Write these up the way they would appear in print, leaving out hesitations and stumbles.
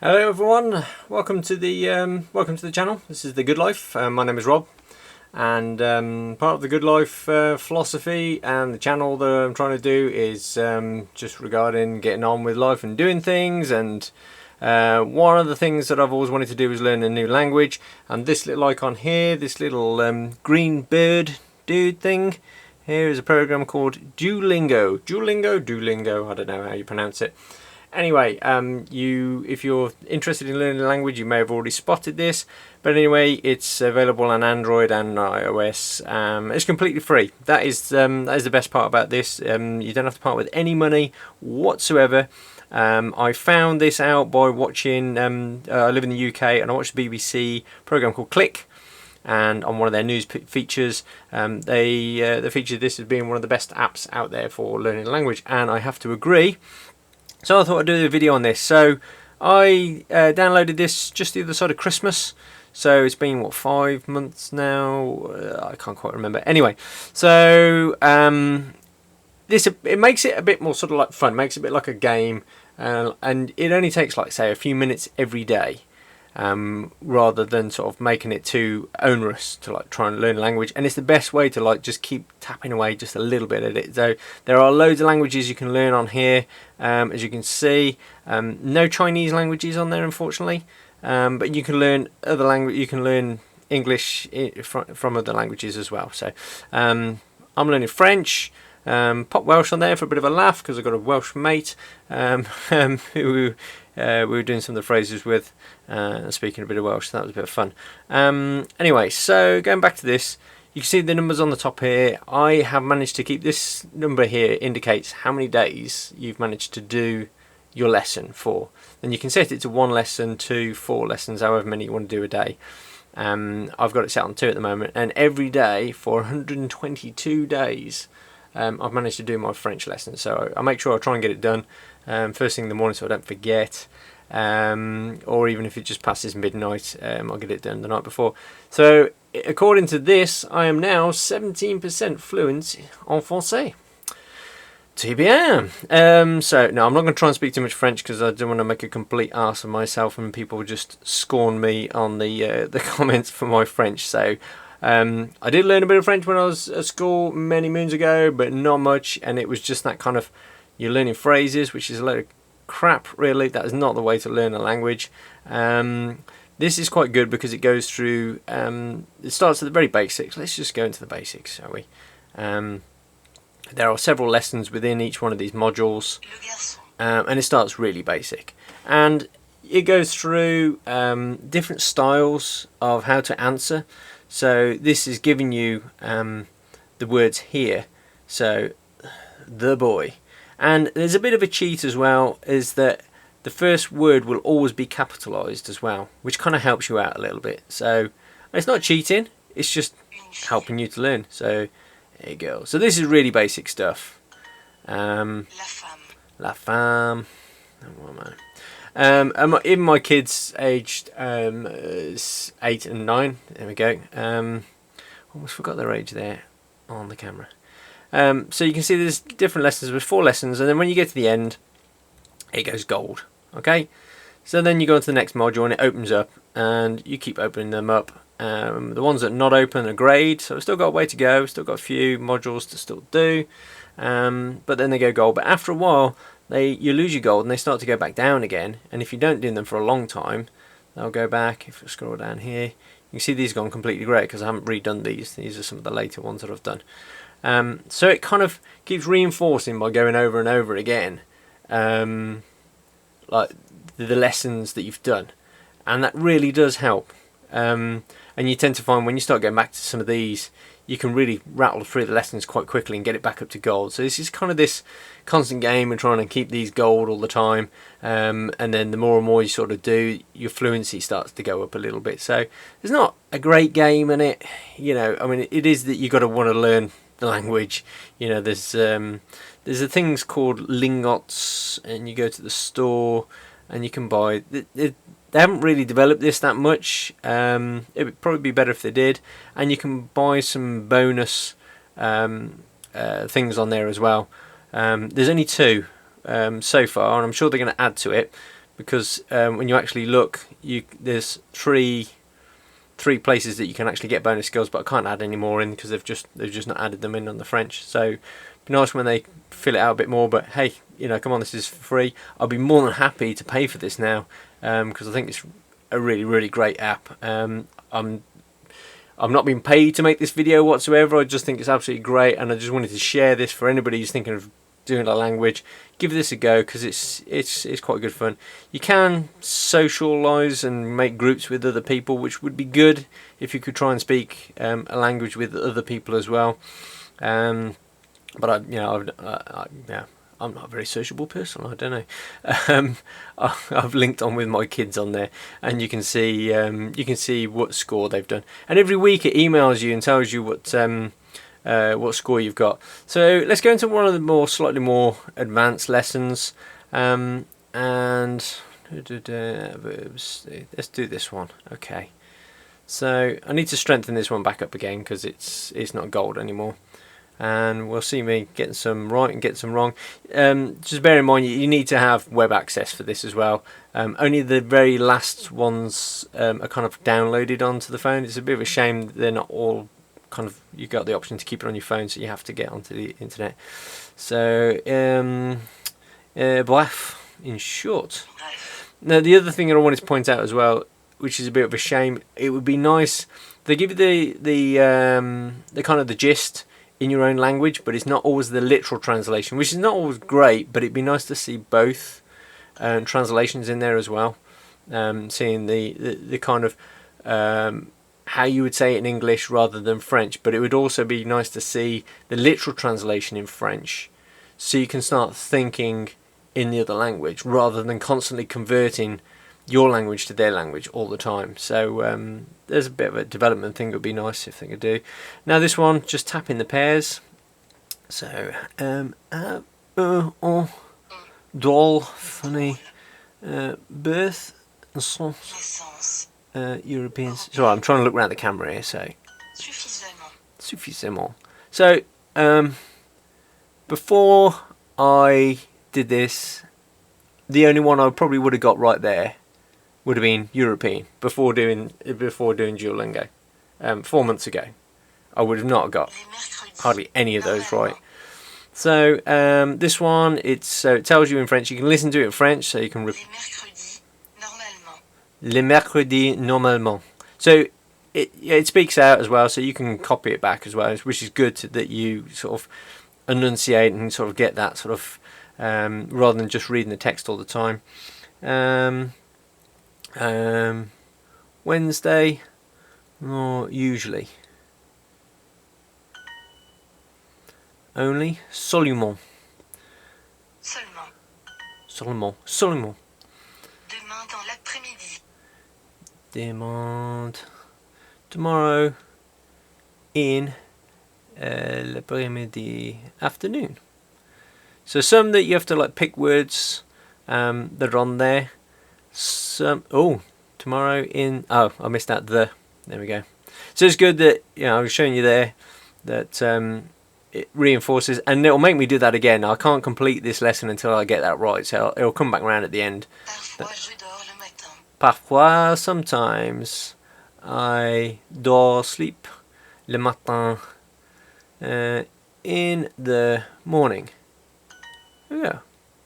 Hello everyone, welcome to the channel. This is The Good Life. My name is Rob, and part of The Good Life philosophy and the channel that I'm trying to do is just regarding getting on with life and doing things. And one of the things that I've always wanted to do is learn a new language, and this little icon here, this little green bird dude thing here, is a program called Duolingo. Duolingo, I don't know how you pronounce it. Anyway, if you're interested in learning a language, you may have already spotted this. But anyway, it's available on Android and iOS. It's completely free. That is the best part about this. You don't have to part with any money whatsoever. I found this out by watching. I live in the UK, and I watched the BBC program called Click. And on one of their news features, they featured this as being one of the best apps out there for learning a language, and I have to agree. So I thought I'd do a video on this. So I downloaded this just the other side of Christmas. So it's been, what, 5 months now? I can't quite remember. Anyway, so it makes it a bit more sort of like fun. Makes it a bit like a game. And it only takes, like, say, a few minutes every day. Rather than sort of making it too onerous to like try and learn a language. And it's the best way to like just keep tapping away just a little bit at it. So there are loads of languages you can learn on here, as you can see. No Chinese languages on there, unfortunately, but you can learn other language. You can learn English from other languages as well. So I'm learning French. Pop Welsh on there for a bit of a laugh because I've got a Welsh mate who we were doing some of the phrases with, speaking a bit of Welsh, so that was a bit of fun. Anyway, so going back to this, you can see the numbers on the top here. I have managed to keep this number here, indicates how many days you've managed to do your lesson for. And you can set it to 1 lesson, 2, 4 lessons, however many you want to do a day. I've got it set on 2 at the moment, and every day for 122 days I've managed to do my French lesson. So I make sure I try and get it done first thing in the morning so I don't forget, or even if it just passes midnight, I'll get it done the night before. So according to this, I am now 17% fluent en français. Très bien. So no, I'm not going to try and speak too much French because I don't want to make a complete arse of myself and people just scorn me on the comments for my French. So I did learn a bit of French when I was at school many moons ago, but not much, and it was just that kind of, you're learning phrases, which is a load of crap, really. That is not the way to learn a language. This is quite good because it goes through, it starts at the very basics. Let's just go into the basics, shall we? There are several lessons within each one of these modules, and it starts really basic. And it goes through different styles of how to answer. So this is giving you the words here. So, the boy. And there's a bit of a cheat as well, is that the first word will always be capitalised as well, which kind of helps you out a little bit. So it's not cheating, it's just helping you to learn. So there you go. So this is really basic stuff. La femme. What am I? Even my kids aged 8 and 9, there we go, almost forgot their age there on the camera. So you can see there's different lessons with 4 lessons, and then when you get to the end it goes gold. Okay, so then you go into the next module and it opens up, and you keep opening them up. The ones that are not open are grade, so we've still got a way to go, still got a few modules to still do, but then they go gold. But after a while you lose your gold and they start to go back down again, and if you don't do them for a long time, they'll go back. If I scroll down here, you can see these gone completely grey because I haven't redone these. These are some of the later ones that I've done. So it kind of keeps reinforcing by going over and over again, like the lessons that you've done, and that really does help. And you tend to find when you start going back to some of these, you can really rattle through the lessons quite quickly and get it back up to gold. So this is kind of this constant game and trying to keep these gold all the time, and then the more and more you sort of do, your fluency starts to go up a little bit. So there's not a great game in it, you know. I mean, it is that you got to want to learn the language. You know, there's a things called lingots, and you go to the store and you can buy. They haven't really developed this that much. It would probably be better if they did. And you can buy some bonus things on there as well. There's only 2 so far, and I'm sure they're going to add to it. because when you actually look, there's three places that you can actually get bonus skills, but I can't add any more in because they've just not added them in on the French. So it'd be nice when they fill it out a bit more. But hey, you know, come on, this is free. I'll be more than happy to pay for this now because I think it's a really great app. I'm not being paid to make this video whatsoever. I just think it's absolutely great, and I just wanted to share this for anybody who's thinking of doing a language. Give this a go because it's quite good fun. You can socialise and make groups with other people, which would be good if you could try and speak a language with other people as well. But I'm not a very sociable person. I don't know. I've linked on with my kids on there, and you can see what score they've done. And every week it emails you and tells you what score you've got. So let's go into one of the slightly more advanced lessons. And let's do this one. Okay. So I need to strengthen this one back up again because it's not gold anymore. And we'll see me getting some right and getting some wrong. Just bear in mind you need to have web access for this as well. Only the very last ones are kind of downloaded onto the phone. It's a bit of a shame they're not all kind of, you got the option to keep it on your phone, so you have to get onto the internet. So bref, in short. Now the other thing that I wanted to point out as well, which is a bit of a shame, it would be nice, they give you the kind of the gist in your own language, but it's not always the literal translation, which is not always great, but it'd be nice to see both translations in there as well. Seeing the kind of how you would say it in English rather than French, but it would also be nice to see the literal translation in French, so you can start thinking in the other language rather than constantly converting your language to their language all the time. So there's a bit of a development thing that would be nice if they could do. Now this one, just tapping the pairs. So doll, funny, birth, naissance, Europeans. Sorry, I'm trying to look around the camera here. So suffisamment. So before I did this, the only one I probably would have got right there would have been European before doing Duolingo. 4 months ago, I would have not got hardly any of those right. So this one, it tells you in French. You can listen to it in French, so you can. Les mercredis normalement. So it speaks out as well, so you can copy it back as well, which is good that you sort of enunciate and sort of get that sort of rather than just reading the text all the time. Wednesday, usually. Only, seulement. Seulement. Demain dans l'après-midi. Demand. Tomorrow in l'après-midi, afternoon. So some that you have to like pick words that are on there. Some tomorrow in I missed that there we go. So it's good that I was showing you there that it reinforces, and it'll make me do that again. I can't complete this lesson until I get that right, so it'll come back around at the end. Parfois, sometimes I dors, sleep le matin, in the morning. Yeah.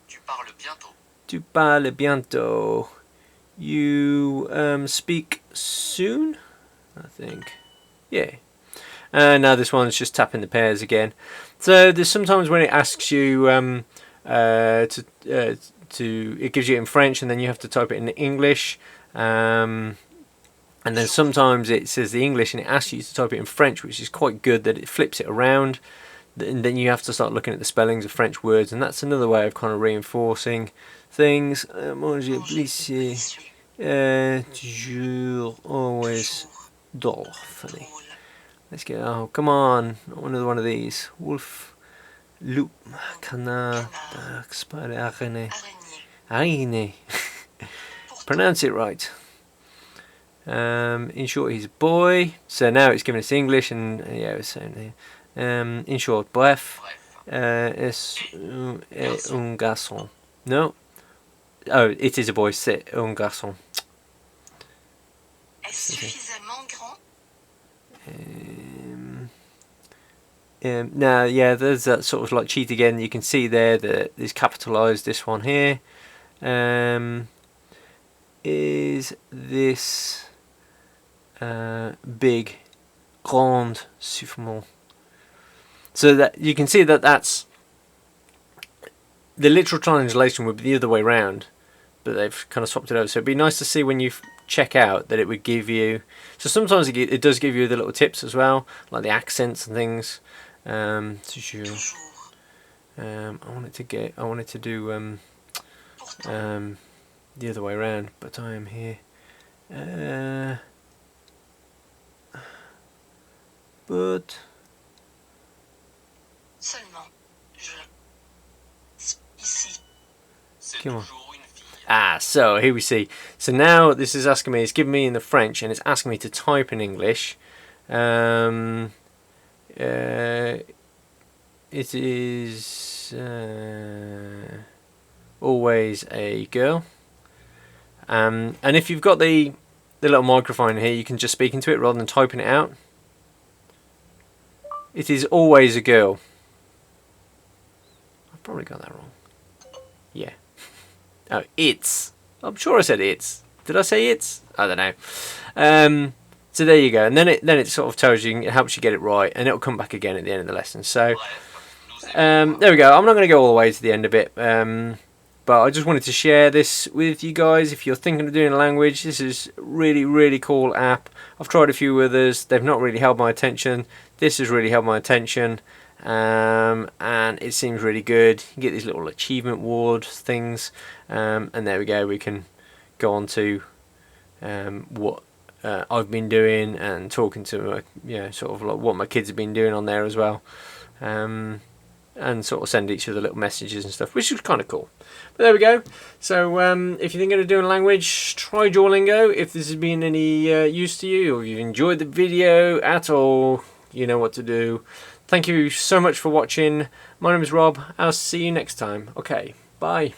Tu parles bientôt. Tu parles bientôt. You speak soon, I think. Yeah. And now this one's just tapping the pairs again. So there's sometimes when it asks you it gives you in French, and then you have to type it in English. And then sometimes it says the English and it asks you to type it in French, which is quite good that it flips it around. And then you have to start looking at the spellings of French words, and that's another way of kind of reinforcing things. Manger, glisser, toujours, always, dors. Funny. Let's get. Oh, come on! Another one of these. Wolf, loup, canard, duck, spider, araignée. Araignée. Pronounce it right. In short, he's a boy. So now it's giving us English, and yeah, it's saying there. In short, bref, est un garçon. No, Oh, it is a boy. C'est un garçon. Est-ce suffisamment grand? Now, yeah, there's that sort of like cheat again. You can see there that it's capitalised. This one here. Is this big, grand, suffisamment. So that you can see that that's the literal translation would be the other way around, but they've kind of swapped it over. So it'd be nice to see when you check out that it would give you. So sometimes it does give you the little tips as well, like the accents and things. Toujours. I wanted to do the other way around, but I am here. But Seulement. Ici. C'est Come on. toujours une fille. So here we see. So now this is asking me, it's giving me in the French, and it's asking me to type in English. It is always a girl. And if you've got the little microphone here, you can just speak into it rather than typing it out. It is always a girl. I've probably got that wrong. Yeah. Oh, it's. I'm sure I said it's. Did I say it's? I don't know. So there you go, and then it sort of tells you, it helps you get it right, and it'll come back again at the end of the lesson. So there we go. I'm not going to go all the way to the end of it, but I just wanted to share this with you guys. If you're thinking of doing a language, this is really, really cool app. I've tried a few others. They've not really held my attention. This has really held my attention, and it seems really good. You get these little achievement award things, and there we go. We can go on to what I've been doing and talking to sort of like what my kids have been doing on there as well, and sort of send each other little messages and stuff, which is kind of cool. But there we go. So if you're thinking of doing a language, try Duolingo. If this has been any use to you, or you've enjoyed the video at all, you know what to do. Thank you so much for watching. My name is Rob. I'll see you next time. Okay, bye.